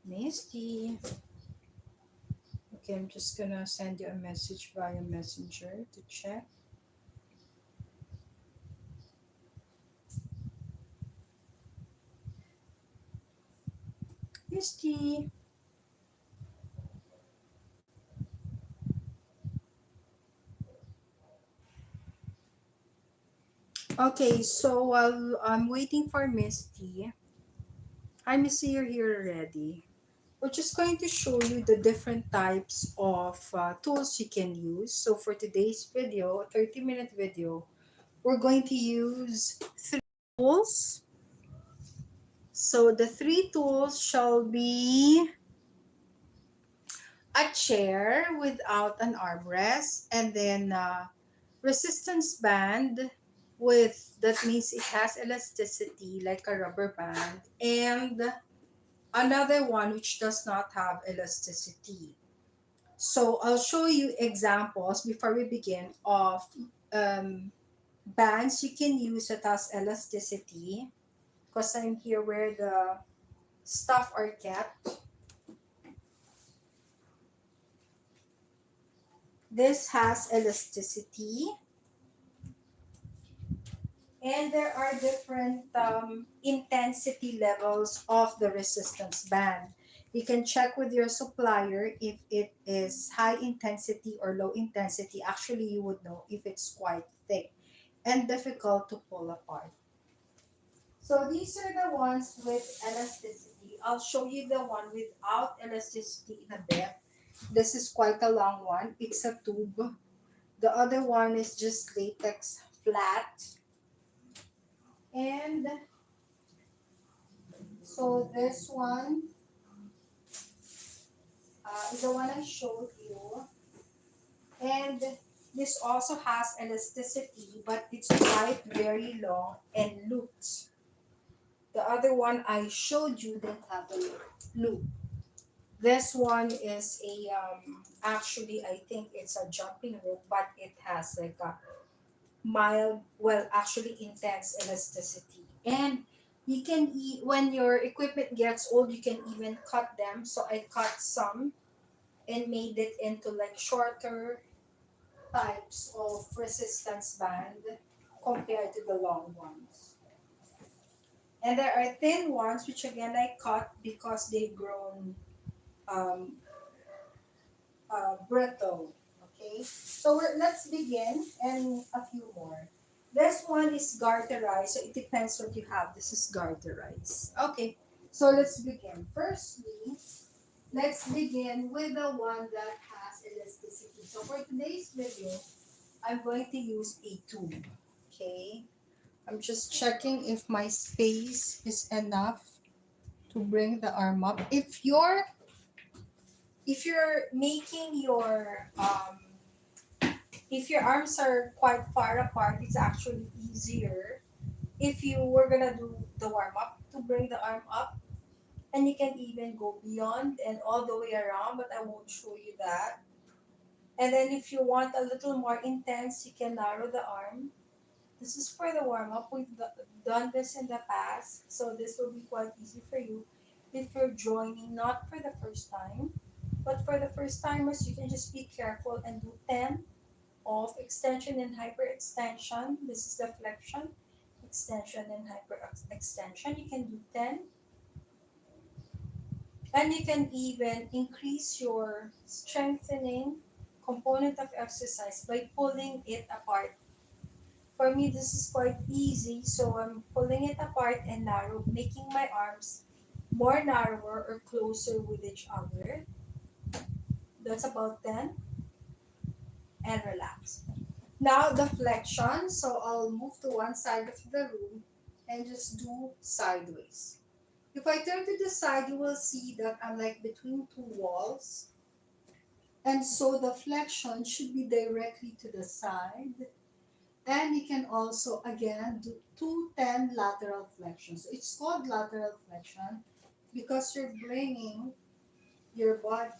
Misty. Okay, I'm just gonna send you a message via Messenger to check. Misty. Okay, so while I'm waiting for Misty, hi Misty, you're here already. We're just going to show you the different types of tools you can use. So for today's video, a 30-minute video, we're going to use three tools. So the three tools shall be a chair without an armrest, and then resistance band with, that means it has elasticity like a rubber band, and another one which does not have elasticity. So I'll show you examples before we begin of um, bands you can use that has elasticity, because I'm here where the stuff are kept. This has elasticity, and there are different intensity levels of the resistance band. You can check with your supplier if it is high intensity or low intensity. Actually, you would know if it's quite thick and difficult to pull apart. So these are the ones with elasticity. I'll show you the one without elasticity in a bit. This is quite a long one. It's a tube. The other one is just latex flat. And so this one is the one I showed you. And this also has elasticity, but it's quite very long and looped. The other one I showed you didn't have a loop. This one is a actually I think it's a jumping rope, but it has like a mild, well, actually intense elasticity. And you can when your equipment gets old, you can even cut them. So I cut some and made it into like shorter types of resistance band compared to the long ones. And there are thin ones, which again I cut because they've grown um, brittle. Okay, so let's begin, and a few more. This one is garterized, so it depends what you have. This is garterized. Okay, so let's begin. Firstly, let's begin with the one that has elasticity. So for today's video, I'm going to use a tube. Okay, I'm just checking if my space is enough to bring the arm up. If you're making your if your arms are quite far apart, it's actually easier if you were gonna do the warm up to bring the arm up, and you can even go beyond and all the way around, but I won't show you that. And then if you want a little more intense, you can narrow the arm. This is for the warm up. We've done this in the past, so this will be quite easy for you if you're joining not for the first time, but for the first timers, you can just be careful and do 10 of extension and hyperextension. This is the flexion, extension, and hyperextension. You can do 10, and you can even increase your strengthening component of exercise by pulling it apart. For me, this is quite easy, so I'm pulling it apart and making my arms more narrower or closer with each other. That's about 10, and relax. Now the flexion, so I'll move to one side of the room and just do sideways. If I turn to the side, you will see that I'm like between two walls. And so the flexion should be directly to the side. And you can also, again, do 210 lateral flexions. So it's called lateral flexion because you're bringing your body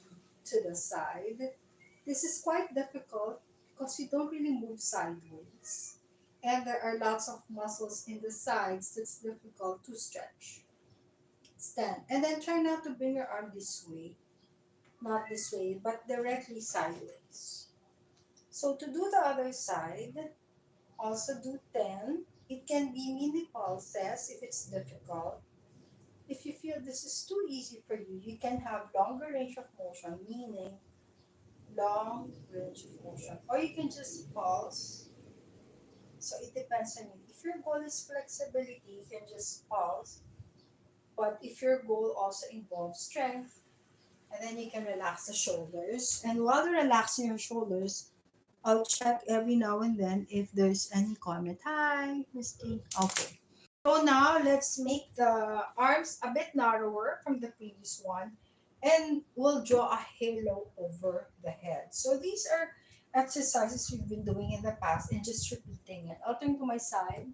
to the side. This is quite difficult because you don't really move sideways. And there are lots of muscles in the sides that's difficult to stretch. Stand. And then try not to bring your arm this way. Not this way, but directly sideways. So to do the other side, also do 10. It can be mini pulses if it's difficult. If you feel this is too easy for you, you can have longer range of motion, meaning long range of motion. Or you can just pulse. So it depends on you. If your goal is flexibility, you can just pulse. But if your goal also involves strength, and then you can relax the shoulders. And while you're relaxing your shoulders, I'll check every now and then if there's any comment. Hi, Misty. Okay. So now let's make the arms a bit narrower from the previous one, and we'll draw a halo over the head. So these are exercises we've been doing in the past and just repeating it. I'll turn to my side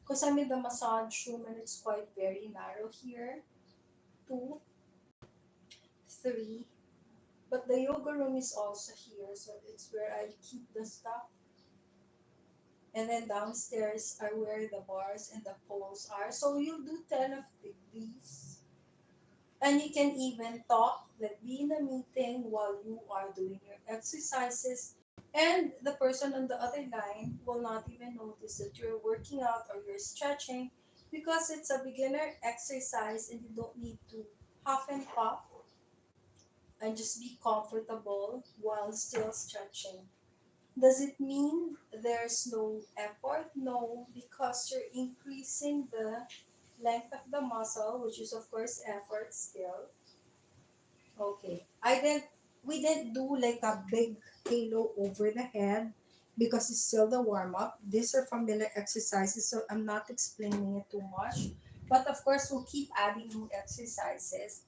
because I'm in the massage room and it's quite very narrow here. 2, 3. But the yoga room is also here, so it's where I keep the stuff. And then downstairs are where the bars and the poles are. So you'll do 10 of these. And you can even talk, like be in a meeting while you are doing your exercises. And the person on the other line will not even notice that you're working out or you're stretching because it's a beginner exercise and you don't need to huff and puff and just be comfortable while still stretching. Does it mean there's no effort? No, because you're increasing the length of the muscle, which is of course effort still. Okay. We didn't do like a big halo over the head because it's still the warm up. These are familiar exercises, so I'm not explaining it too much. But of course, we'll keep adding new exercises.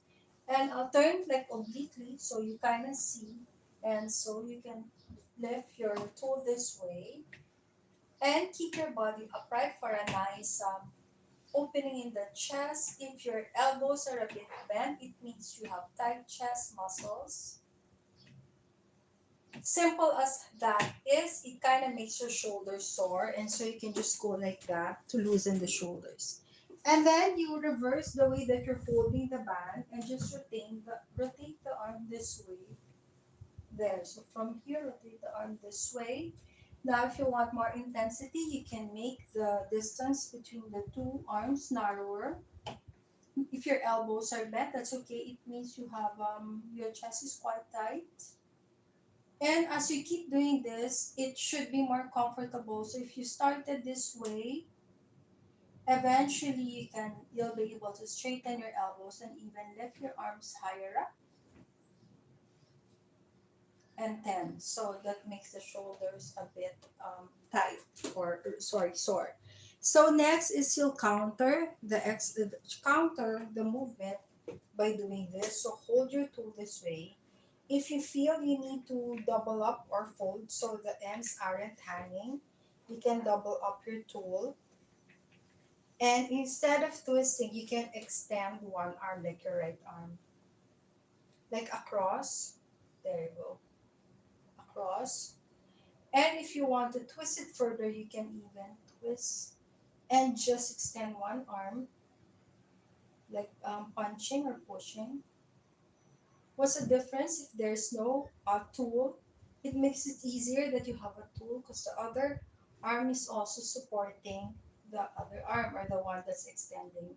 And I'll turn like obliquely so you kind of see. And so you can lift your toe this way and keep your body upright for a nice opening in the chest. If your elbows are a bit bent, it means you have tight chest muscles. Simple as that is, it kind of makes your shoulders sore, and so you can just go like that to loosen the shoulders. And then you reverse the way that you're holding the band and just rotate the arm this way. There. So from here, rotate the arm this way. Now, if you want more intensity, you can make the distance between the two arms narrower. If your elbows are bent, that's okay. It means you have your chest is quite tight. And as you keep doing this, it should be more comfortable. So if you started this way, eventually you'll be able to straighten your elbows and even lift your arms higher up and 10. So that makes the shoulders a bit tight or sorry, sore. So next is you'll counter the movement by doing this. So hold your tool this way. If you feel you need to double up or fold so the ends aren't hanging, you can double up your tool. And instead of twisting, you can extend one arm like your right arm, like across. There you go, across. And if you want to twist it further, you can even twist and just extend one arm, like punching or pushing. What's the difference if there's no tool? It makes it easier that you have a tool because the other arm is also supporting the other arm or the one that's extending.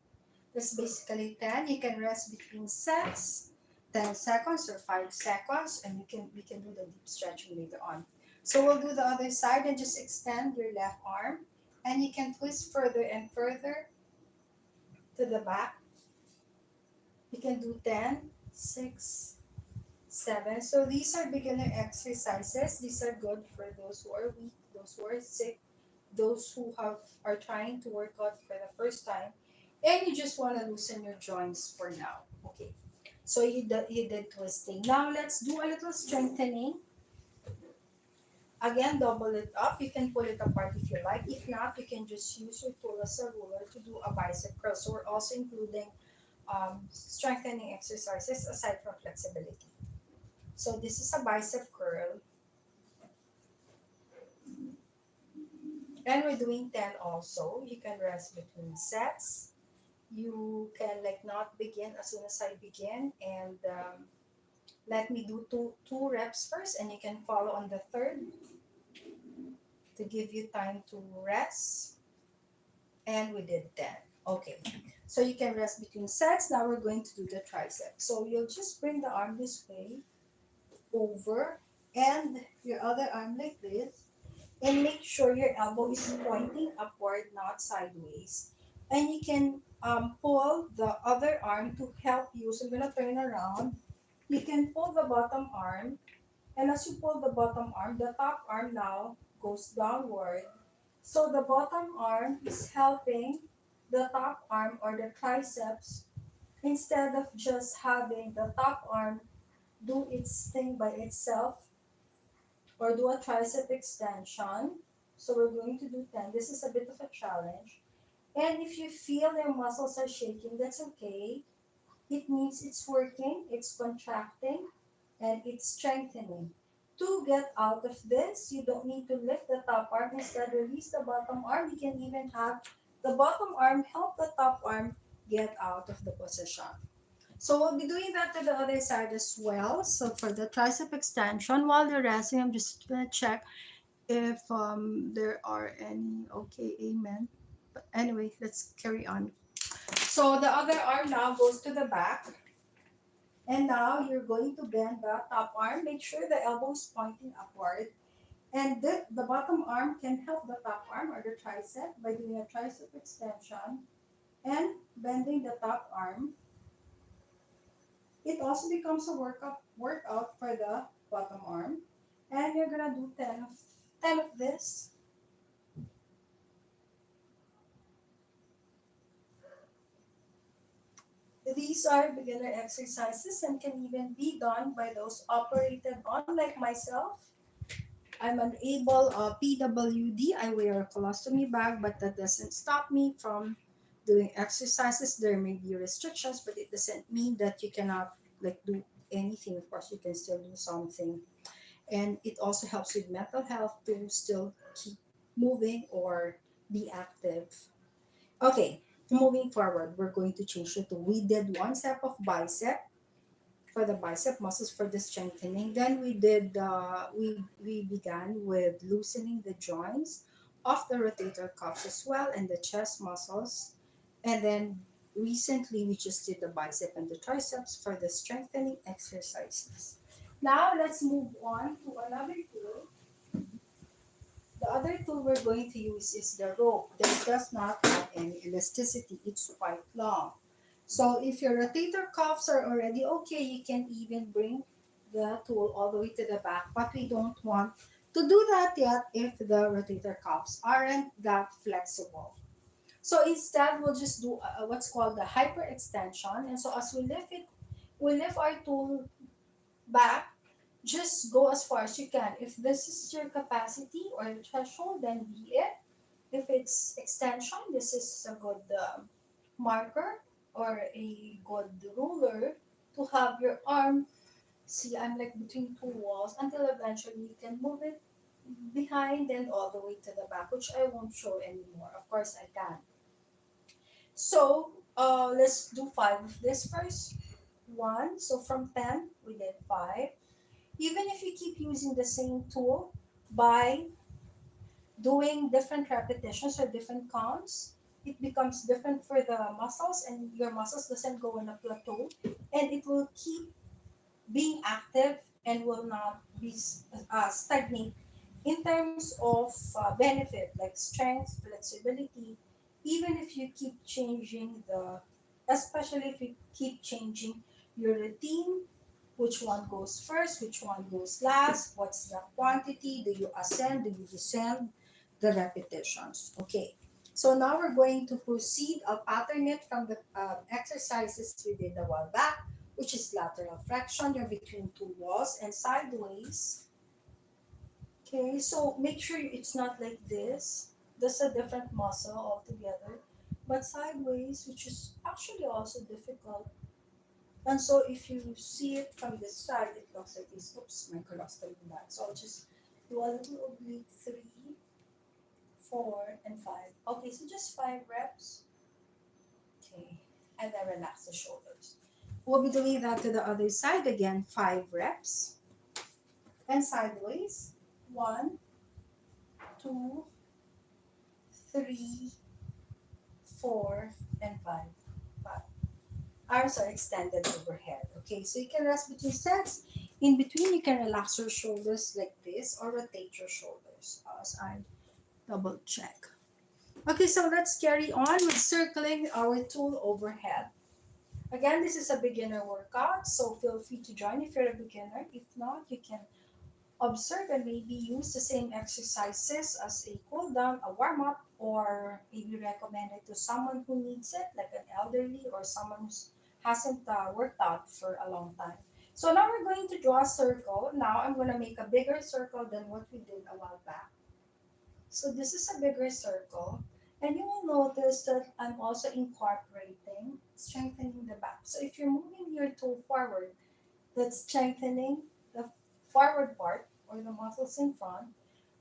That's basically 10. You can rest between sets, 10 seconds or 5 seconds, and we can do the deep stretching later on. So we'll do the other side and just extend your left arm, and you can twist further and further to the back. You can do 10, 6, 7. So these are beginner exercises. These are good for those who are weak, those who are sick, those who are trying to work out for the first time, and you just want to loosen your joints for now. Okay. So you did twisting. Now let's do a little strengthening. Again, double it up. You can pull it apart if you like. If not, you can just use your tool as a ruler to do a bicep curl. So we're also including strengthening exercises aside from flexibility. So this is a bicep curl. And we're doing 10 also. You can rest between sets. you can like not begin as soon as I begin, and let me do two reps first, and you can follow on the third to give you time to rest. And we did 10. Okay, so you can rest between sets. Now we're going to do the tricep. So you'll just bring the arm this way, over, and your other arm like this, and make sure your elbow is pointing upward, not sideways. And you can pull the other arm to help you. So I'm gonna turn around. You can pull the bottom arm, and as you pull the bottom arm, the top arm now goes downward. So the bottom arm is helping the top arm or the triceps, instead of just having the top arm do its thing by itself or do a tricep extension. So we're going to do 10. This is a bit of a challenge. And if you feel your muscles are shaking, that's okay. It means it's working, it's contracting, and it's strengthening. To get out of this, you don't need to lift the top arm. Instead, release the bottom arm. You can even have the bottom arm help the top arm get out of the position. So we'll be doing that to the other side as well. So for the tricep extension, while you're resting, I'm just gonna check if there are any. Okay, amen. But anyway, let's carry on. So the other arm now goes to the back. And now you're going to bend the top arm. Make sure the elbow is pointing upward. And the bottom arm can help the top arm or the tricep by doing a tricep extension and bending the top arm. It also becomes a workout for the bottom arm. And you're gonna do 10 of this. These are beginner exercises and can even be done by those operated on, like myself. I'm an able PWD. I wear a colostomy bag, but that doesn't stop me from doing exercises. There may be restrictions, but it doesn't mean that you cannot like do anything. Of course, you can still do something, and it also helps with mental health to still keep moving or be active. Okay, moving forward, we're going to change it to we did one set of bicep for the bicep muscles for the strengthening. Then we began with loosening the joints of the rotator cuffs as well and the chest muscles. And then recently we just did the bicep and the triceps for the strengthening exercises. Now let's move on to another tool. The other tool we're going to use is the rope. That does not have any elasticity. It's quite long. So if your rotator cuffs are already okay, you can even bring the tool all the way to the back. But we don't want to do that yet if the rotator cuffs aren't that flexible. So instead, we'll just do what's called the hyperextension. And so as we lift our tool back, just go as far as you can. If this is your capacity or your threshold, then be it. If it's extension, this is a good marker or a good ruler to have your arm. See, I'm like between two walls until eventually you can move it behind and all the way to the back, which I won't show anymore. Of course, I can. So let's do 5 of this first. 1. So from 10, we did 5. Even if you keep using the same tool by doing different repetitions or different counts, it becomes different for the muscles, and your muscles doesn't go in a plateau, and it will keep being active and will not be stagnant in terms of benefit like strength, flexibility. Even if you keep changing especially if you keep changing your routine, which one goes first, which one goes last, what's the quantity, do you ascend, do you descend, the repetitions. Okay, so now we're going to proceed. I'll pattern it from the exercises we did a while back, which is lateral flexion. You're between two walls and sideways. Okay, so make sure it's not like this. That's a different muscle altogether. But sideways, which is actually also difficult. And so if you see it from this side, it looks like this. Oops, my colostomy bag. So I'll just do a little oblique 3, 4, and 5. Okay, so just 5 reps. Okay. And then relax the shoulders. We'll be doing that to the other side again, 5 reps. And sideways. 1, 2, 3, 4, and 5. 5. Arms are extended overhead. Okay, so you can rest between sets. In between, you can relax your shoulders like this or rotate your shoulders as I double check. Okay, so let's carry on with circling our tool overhead. Again, this is a beginner workout, so feel free to join if you're a beginner. If not, you can observe and maybe use the same exercises as a cool down, a warm up, or maybe recommend it to someone who needs it, like an elderly or someone who hasn't worked out for a long time. So now we're going to draw a circle. Now I'm going to make a bigger circle than what we did a while back. So this is a bigger circle. And you will notice that I'm also incorporating strengthening the back. So if you're moving your toe forward, that's strengthening the forward part or the muscles in front.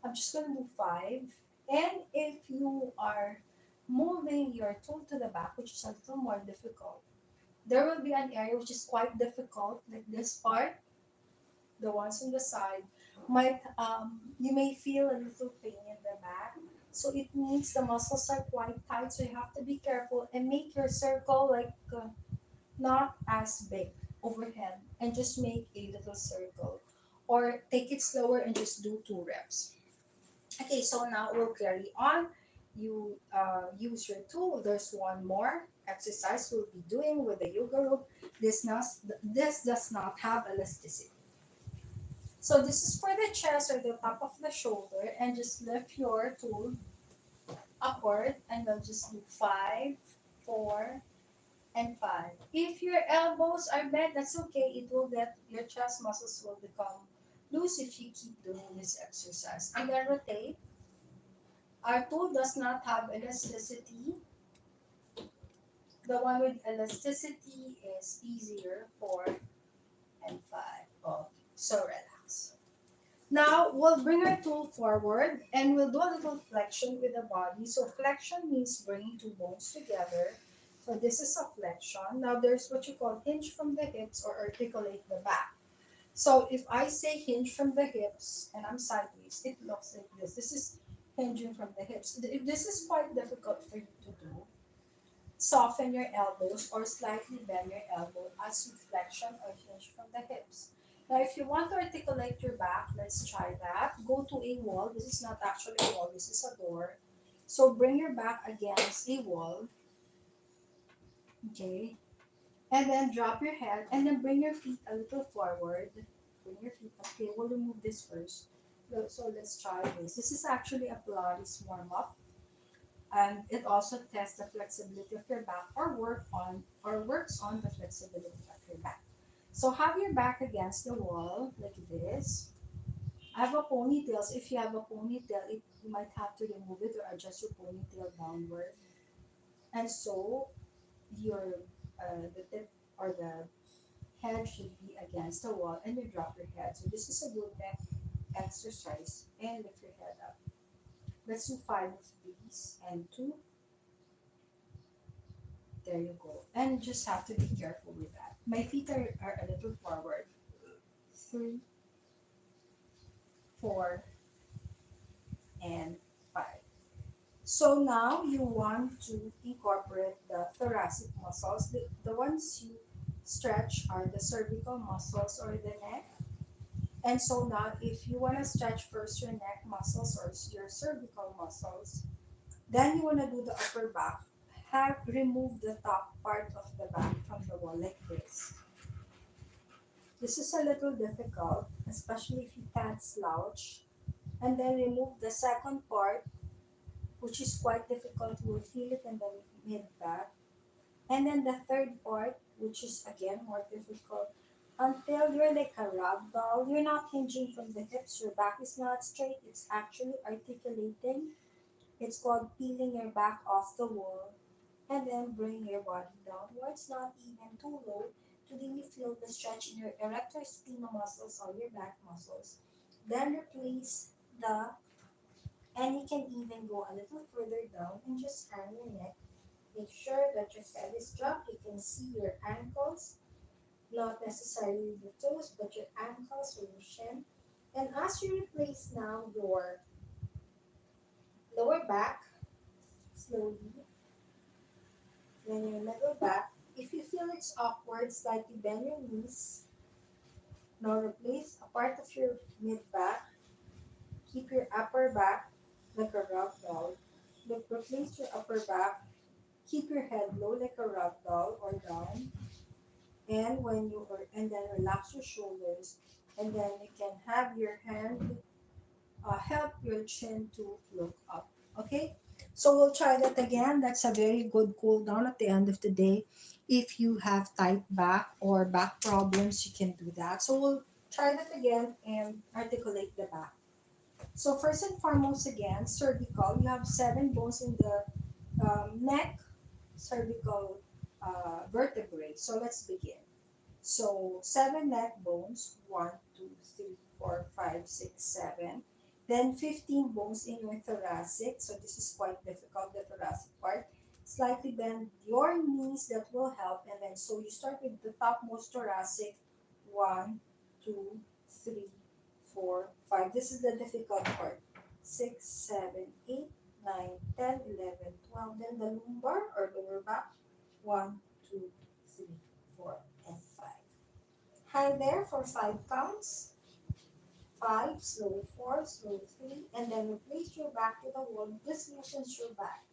I'm just going to do 5. And if you are moving your toe to the back, which is a little more difficult, there will be an area which is quite difficult, like this part, the ones on the side, might you may feel a little pain in the back. So it means the muscles are quite tight. So you have to be careful and make your circle like not as big overhead, and just make a little circle, or take it slower and just do 2 reps. Okay, so now we'll carry on. You use your tool. There's one more exercise we'll be doing with the yoga rope. This does not have elasticity. So this is for the chest or the top of the shoulder, and just lift your tool upward, and we'll just do 5, 4, and 5. If your elbows are bent, that's okay. It will get your chest muscles will become loose if you keep doing this exercise. And then rotate. Our tool does not have elasticity. The one with elasticity is easier, 4 and 5. Oh, so relax. Now we'll bring our tool forward and we'll do a little flexion with the body. So flexion means bringing 2 bones together. So this is a flexion. Now there's what you call hinge from the hips or articulate the back. So if I say hinge from the hips and I'm sideways, it looks like this. This is hinging from the hips. If this is quite difficult for you to do, soften your elbows or slightly bend your elbow as you flexion or hinge from the hips. Now, if you want to articulate your back, let's try that. Go to a wall. This is not actually a wall, this is a door. So bring your back against a wall, okay? And then drop your head and then bring your feet a little forward. Bring your feet, okay, we'll remove this first. So let's try this. This is actually a Pilates warm up. And it also tests the flexibility of your back or works on the flexibility of your back. So have your back against the wall like this. I have a ponytail. So if you have a ponytail, you might have to remove it or adjust your ponytail downward. And so your the tip or the head should be against the wall, and you drop your head. So this is a good neck exercise, and lift your head up. Let's do 5 of these and 2. There you go. And just have to be careful with that. My feet are a little forward. 3, 4, and 5. So now you want to incorporate the thoracic muscles. The ones you stretch are the cervical muscles or the neck. And so now if you want to stretch first your neck muscles or your cervical muscles, then you want to do the upper back. Have remove the top part of the back from the wall like this. This is a little difficult, especially if you can't slouch. And then remove the second part, which is quite difficult. You will feel it in the mid back. And then the third part, which is again more difficult, until you're like a rag doll. You're not hinging from the hips. Your back is not straight. It's actually articulating. It's called peeling your back off the wall, and then bring your body down where it's not even too low to really feel the stretch in your erector spinae muscles or your back muscles. Then replace the, and you can even go a little further down and just hang your neck Make sure that your head is dropped. You can see your ankles, not necessarily the toes, but your ankles or your shin. And as you replace now your lower back slowly, then your middle back, if you feel it's awkward, slightly bend your knees. Now replace a part of your mid back. Keep your upper back like a rag doll. Replace your upper back. Keep your head low like a rag doll or down. And then relax your shoulders. And then you can have your hand help your chin to look up. Okay? So we'll try that again. That's a very good cool down at the end of the day. If you have tight back or back problems, you can do that. So we'll try that again and articulate the back. So first and foremost, again, cervical. You have 7 bones in the neck, cervical vertebrae. So let's begin. So 7 neck bones, 1, 2, 3, 4, 5, 6, 7. Then 15 bones in your thoracic. So this is quite difficult, the thoracic part. Slightly bend your knees, that will help. And then so you start with the topmost thoracic. 1, 2, 3, 4, 5. This is the difficult part. 6, 7, 8, 9, 10, 11, 12. Then the lumbar or lower back. 1, 2, 3, 4, and 5. Hang there for 5 counts. 5, slow 4, slow 3, and then replace your back to the wall. This loosens your back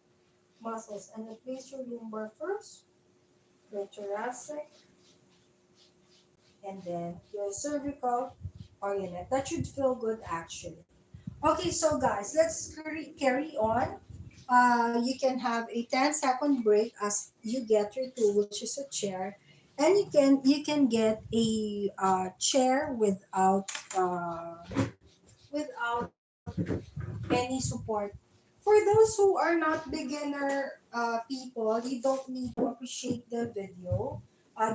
muscles. And replace your lumbar first, your thoracic, and then your cervical or your neck. That should feel good actually. Okay, so guys, let's carry on. You can have a 10-second break as you get your tool, which is a chair, and you can get a chair without any support. For those who are not beginner people, you don't need to appreciate the video.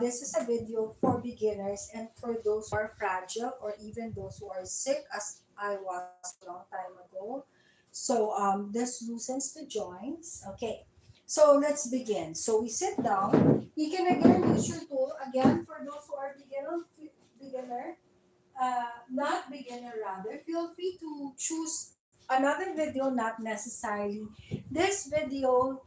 This is a video for beginners and for those who are fragile or even those who are sick, as I was a long time ago. So this loosens the joints. Okay, so let's begin. So we sit down. You can again use your tool again for those who are not beginner rather. Feel free to choose another video, not necessarily this video,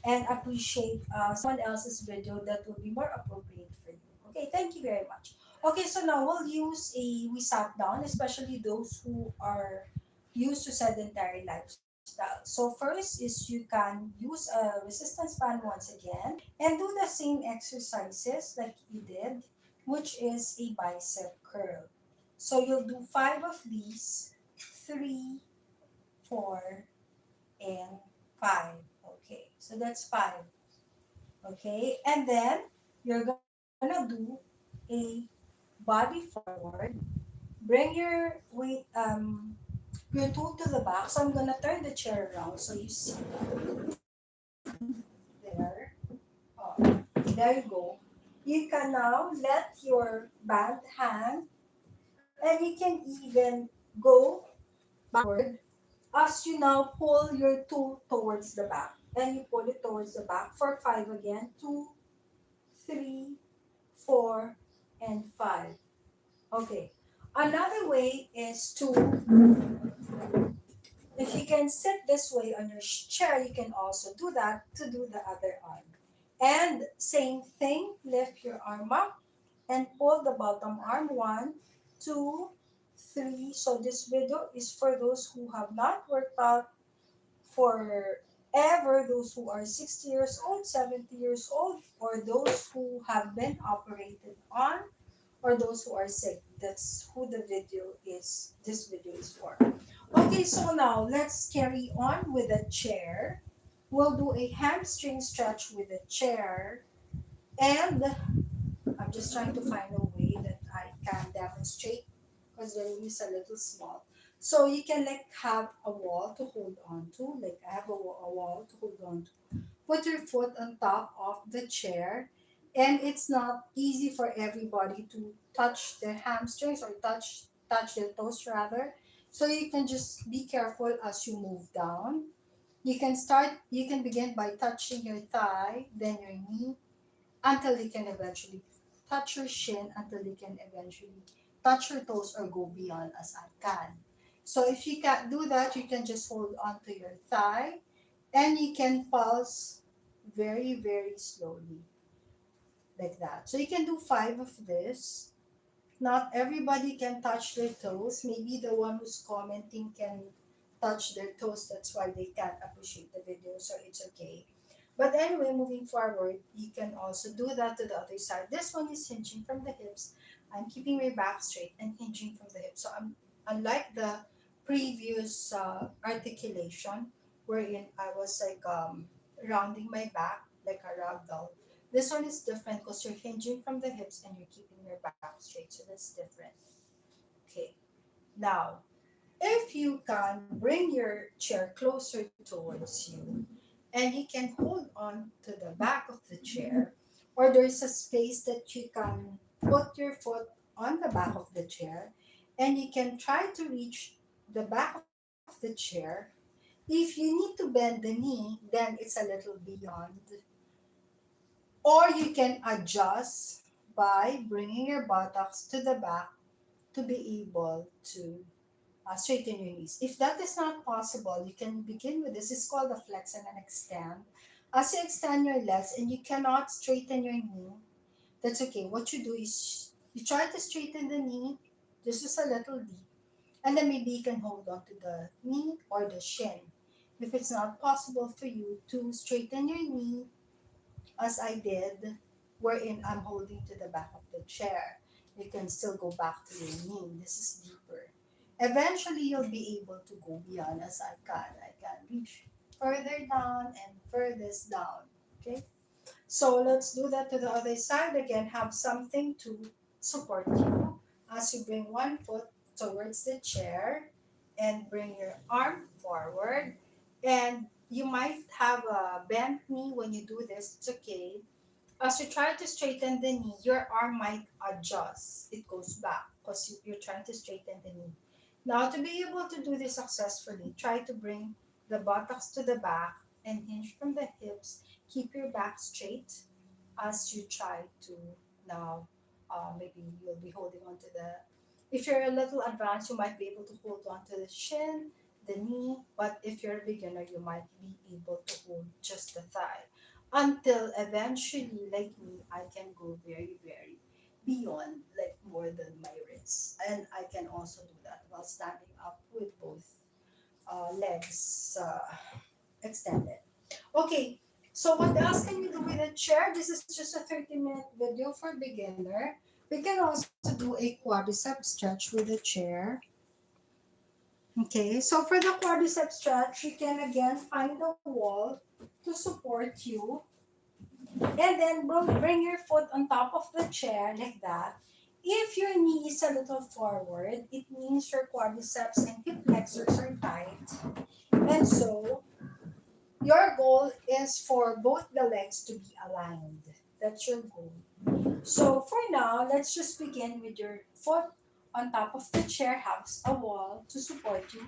and appreciate someone else's video that will be more appropriate for you. Okay, thank you very much. Okay, so now we sat down, especially those who are used to sedentary lifestyle. So first is you can use a resistance band once again and do the same exercises like you did, which is a bicep curl. So you'll do 5 of these, 3, 4, and 5. Okay, so that's 5. Okay, and then you're gonna do a body forward. Bring your weight, your tool to the back. So I'm gonna turn the chair around so you see there. Oh, there you go. You can now let your band hang, and you can even go backward as you now pull your tool towards the back. And you pull it towards the back for 5 again. 2, 3, 4, and 5. Okay. Another way is to, if you can sit this way on your chair, you can also do that to do the other arm. And same thing, lift your arm up and pull the bottom arm. 1, 2, 3. So this video is for those who have not worked out forever, those who are 60 years old, 70 years old, or those who have been operated on, or those who are sick. That's who the video is. This video is for. Okay, so now let's carry on with the chair. We'll do a hamstring stretch with the chair. And I'm just trying to find a way that I can demonstrate because the room is a little small. So you can like have a wall to hold on to, like I have a wall to hold on to. Put your foot on top of the chair, and it's not easy for everybody to touch their hamstrings or touch their toes rather. So you can just be careful as you move down. You can begin by touching your thigh, then your knee, until you can eventually touch your shin, until you can eventually touch your toes or go beyond as I can. So if you can't do that, you can just hold on to your thigh and you can pulse very, very slowly like that. So you can do 5 of this. Not everybody can touch their toes. Maybe the one who's commenting can touch their toes. That's why they can't appreciate the video. So it's okay. But anyway, moving forward, you can also do that to the other side. This one is hinging from the hips. I'm keeping my back straight and hinging from the hips. So I'm unlike the previous articulation, wherein I was like rounding my back like a rag doll. This one is different because you're hinging from the hips and you're keeping your back straight. So that's different. Okay. Now, if you can bring your chair closer towards you and you can hold on to the back of the chair, or there's a space that you can put your foot on the back of the chair and you can try to reach the back of the chair. If you need to bend the knee, then it's a little beyond, or you can adjust by bringing your buttocks to the back to be able to straighten your knees. If that is not possible, you can begin with this. It's called a flex and an extend. As you extend your legs and you cannot straighten your knee, that's okay. What you do is you try to straighten the knee, this is a little deep, and then maybe you can hold on to the knee or the shin. If it's not possible for you to straighten your knee, as I did, wherein I'm holding to the back of the chair. You can still go back to your knee. This is deeper. Eventually, you'll be able to go beyond as I can. I can reach further down and furthest down. Okay? So let's do that to the other side. Again, have something to support you as you bring one foot towards the chair and bring your arm forward. And you might have a bent knee when you do this. It's okay. As you try to straighten the knee, your arm might adjust. It goes back because you're trying to straighten the knee. Now, to be able to do this successfully, try to bring the buttocks to the back and hinge from the hips. Keep your back straight as you try to now. Maybe you'll be holding on to the. If you're a little advanced, you might be able to hold on to the shin, the knee, but if you're a beginner, you might be able to hold just the thigh until eventually, like me, I can go very, very beyond, like more than my wrists. And I can also do that while standing up with both legs extended. Okay, so what else can you do with a chair? This is just a 30-minute video for beginner. We can also do a quadricep stretch with a chair. Okay, so for the quadricep stretch, you can again find the wall to support you. And then bring your foot on top of the chair like that. If your knee is a little forward, it means your quadriceps and hip flexors are tight. And so your goal is for both the legs to be aligned. That's your goal. So for now, let's just begin with your foot on top of the chair, have a wall to support you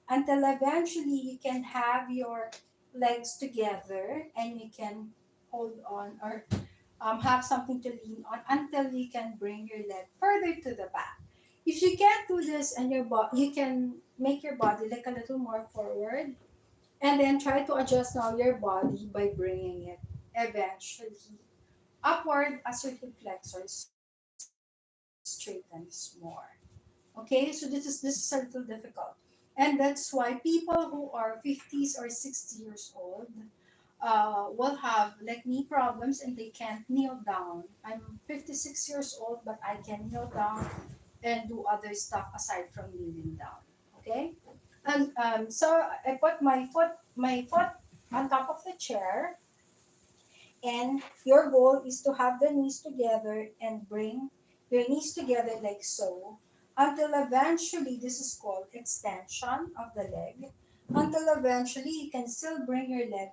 until eventually you can have your legs together and you can hold on or have something to lean on until you can bring your leg further to the back. If you can't do this and you can make your body like a little more forward and then try to adjust now your body by bringing it eventually upward as your hip flexors straightens more. Okay, so this is a little difficult. And that's why people who are 50s or 60 years old will have like knee problems and they can't kneel down. I'm 56 years old, but I can kneel down and do other stuff aside from kneeling down. Okay, and so I put my foot on top of the chair, and your goal is to have the knees together and bring your knees together like so until eventually this is called extension of the leg. Until eventually you can still bring your leg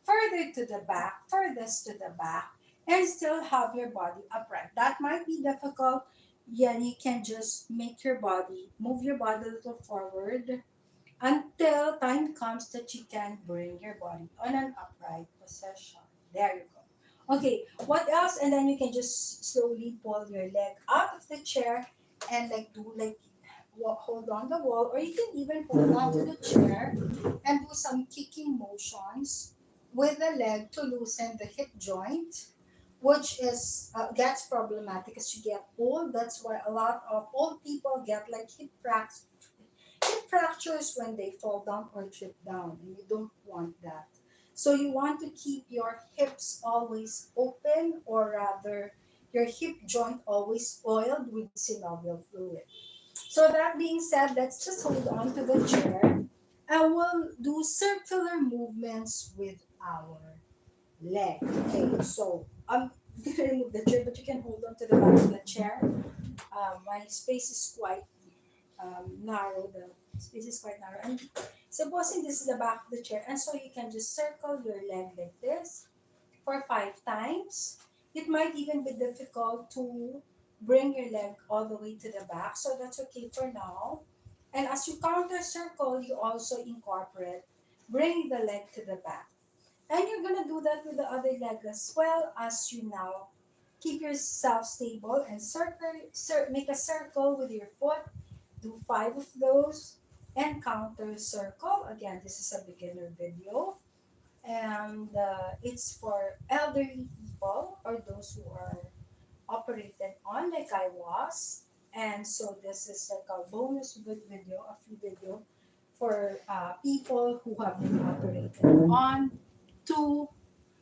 further to the back, furthest to the back, and still have your body upright. That might be difficult. Yeah, you can just make your body move your body a little forward until time comes that you can bring your body on an upright position. There you go. Okay, what else? And then you can just slowly pull your leg out of the chair and like do like hold on the wall, or you can even hold on to the chair and do some kicking motions with the leg to loosen the hip joint, which is gets problematic as you get old. That's why a lot of old people get like hip fractures when they fall down or trip down, and you don't want that. So you want to keep your hips always open, or rather your hip joint always oiled with synovial fluid. So that being said, let's just hold on to the chair and we'll do circular movements with our leg. Okay, so I'm gonna remove the chair, but you can hold on to the back of the chair. My space is quite narrow. The space is quite narrow. And supposing this is the back of the chair, and so you can just circle your leg like this for 5 times. It might even be difficult to bring your leg all the way to the back, so that's okay for now. And as you counter circle, you also incorporate bring the leg to the back. And you're gonna do that with the other leg as well, as you now keep yourself stable and make a circle with your foot. Do 5 of those and counter circle. Again, this is a beginner video, and it's for elderly people or those who are operated on like I was. And so this is like a bonus video, a free video for people who have been operated on to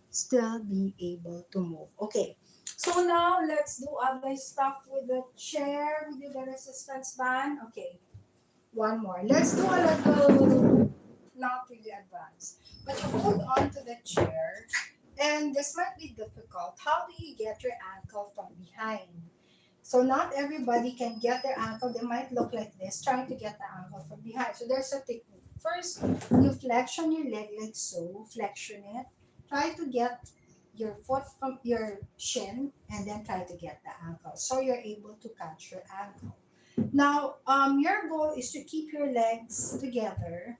still be able to move. Okay, so now let's do other stuff with the chair, with the resistance band. Okay, one more. Let's do a little, not really advanced, but you hold on to the chair, and this might be difficult. How do you get your ankle from behind? So not everybody can get their ankle. They might look like this, trying to get the ankle from behind. So there's a technique. First, you flexion your leg like so, flexion it. Try to get your foot from your shin, and then try to get the ankle. So you're able to catch your ankle. Now, your goal is to keep your legs together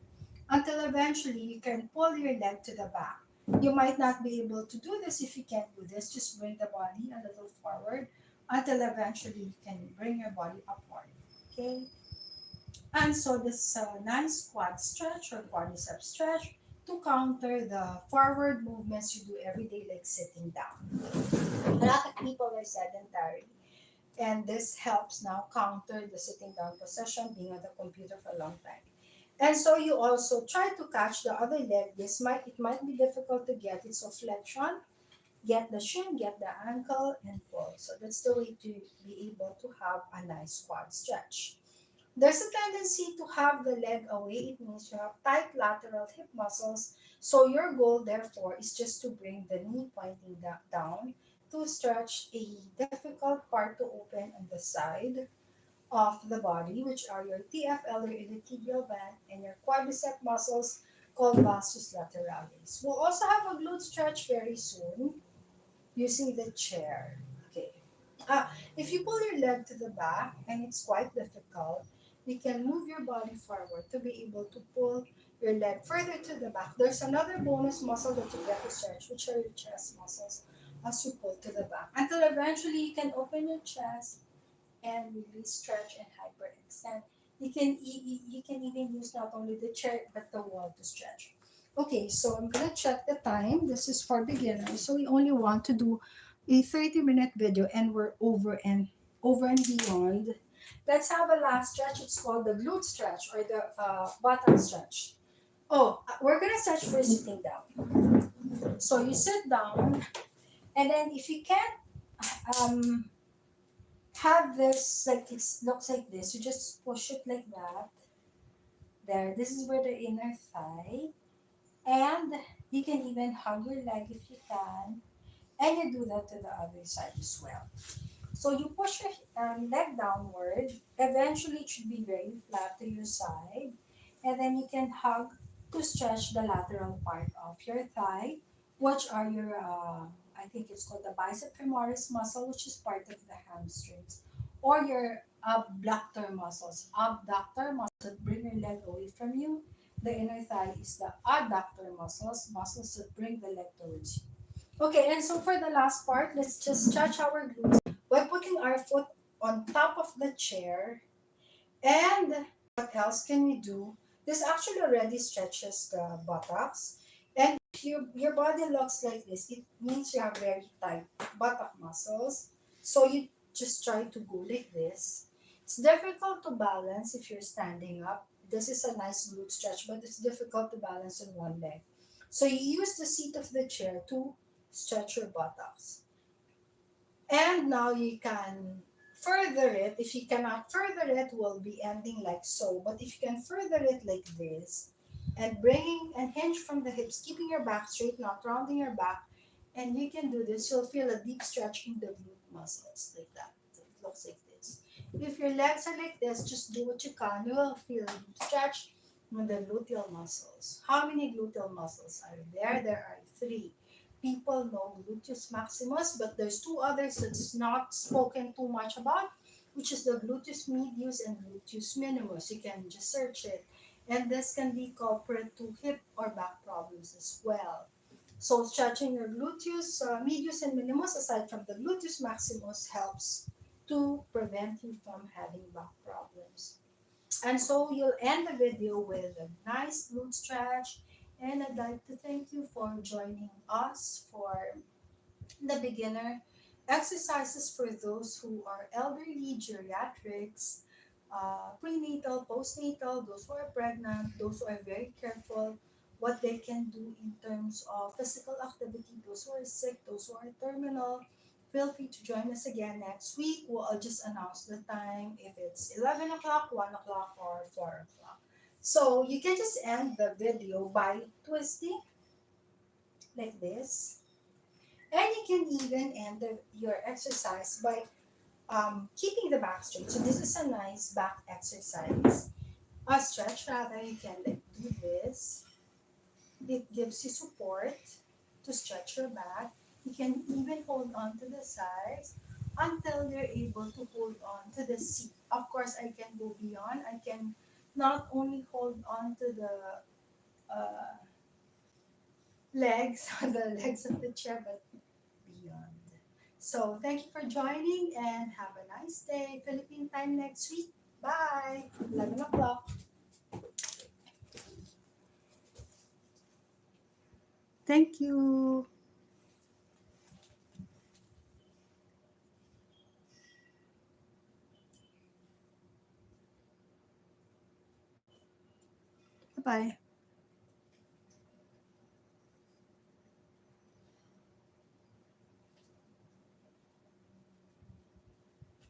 until eventually you can pull your leg to the back. You might not be able to do this. If you can't do this, just bring the body a little forward until eventually you can bring your body upward. Okay? And so this is a nice quad stretch or quadricep stretch to counter the forward movements you do every day, like sitting down. A lot of people are sedentary, and this helps now counter the sitting down position, being on the computer for a long time. And so you also try to catch the other leg. It might be difficult to get it. So flexion, get the shin, get the ankle, and pull. So that's the way to be able to have a nice quad stretch. There's a tendency to have the leg away. It means you have tight lateral hip muscles. So your goal, therefore, is just to bring the knee pointing down to stretch a difficult part to open on the side of the body, which are your TFL or iliotibial band and your quadricep muscles called vastus lateralis. We'll also have a glute stretch very soon using the chair. Okay. If you pull your leg to the back and it's quite difficult, you can move your body forward to be able to pull your leg further to the back. There's another bonus muscle that you get to stretch, which are your chest muscles as you pull to the back. Until eventually you can open your chest and really stretch and hyperextend. You can even use not only the chair but the wall to stretch. Okay, so I'm gonna check the time. This is for beginners, so we only want to do a 30-minute video, and we're over and beyond. Let's have a last stretch. It's called the glute stretch or the buttock stretch. Oh, we're gonna stretch first sitting down. So you sit down, and then if you can't um, have this like it looks like this, you just push it like that. There, this is where the inner thigh, and you can even hug your leg if you can, and you do that to the other side as well. So you push your leg downward. Eventually, it should be very flat to your side, and then you can hug to stretch the lateral part of your thigh, which are your I think it's called the bicep femoris muscle, which is part of the hamstrings, or your abductor muscles. Abductor muscles bring your leg away from you. The inner thigh is the adductor muscles, muscles that bring the leg towards you. Okay, and so for the last part, let's just stretch our glutes by putting our foot on top of the chair. And what else can we do? This actually already stretches the buttocks. And if your body looks like this, it means you have very tight buttock muscles. So you just try to go like this. It's difficult to balance if you're standing up. This is a nice glute stretch, but it's difficult to balance on one leg. So you use the seat of the chair to stretch your buttocks. And now you can further it. If you cannot further it, will be ending like so. But if you can further it like this, and bringing and hinge from the hips, keeping your back straight, not rounding your back, and you can do this, you'll feel a deep stretch in the glute muscles like that. So it looks like this. If your legs are like this, just do what you can. You will feel a deep stretch in the gluteal muscles. How many gluteal muscles are there? There are three. People know gluteus maximus, but there's two others that's not spoken too much about, which is the gluteus medius and gluteus minimus. You can just search it. And this can be culprit to hip or back problems as well. So stretching your gluteus medius and minimus, aside from the gluteus maximus, helps to prevent you from having back problems. And so you'll end the video with a nice glute stretch. And I'd like to thank you for joining us for the beginner exercises for those who are elderly, geriatrics, prenatal, postnatal, those who are pregnant, those who are very careful what they can do in terms of physical activity, those who are sick, those who are terminal. Feel free to join us again next week. I'll just announce the time if it's 11 o'clock, 1 o'clock, or 4 o'clock. So you can just end the video by twisting like this. And you can even end your exercise by keeping the back straight. So this is a nice back exercise. A stretch rather, you can like do this. It gives you support to stretch your back. You can even hold on to the sides until you're able to hold on to the seat. Of course, I can go beyond. I can not only hold on to the uh, legs, the legs of the chair, but beyond. So thank you for joining and have a nice day. Philippine time next week. Bye. 11 o'clock. Thank you. Bye-bye.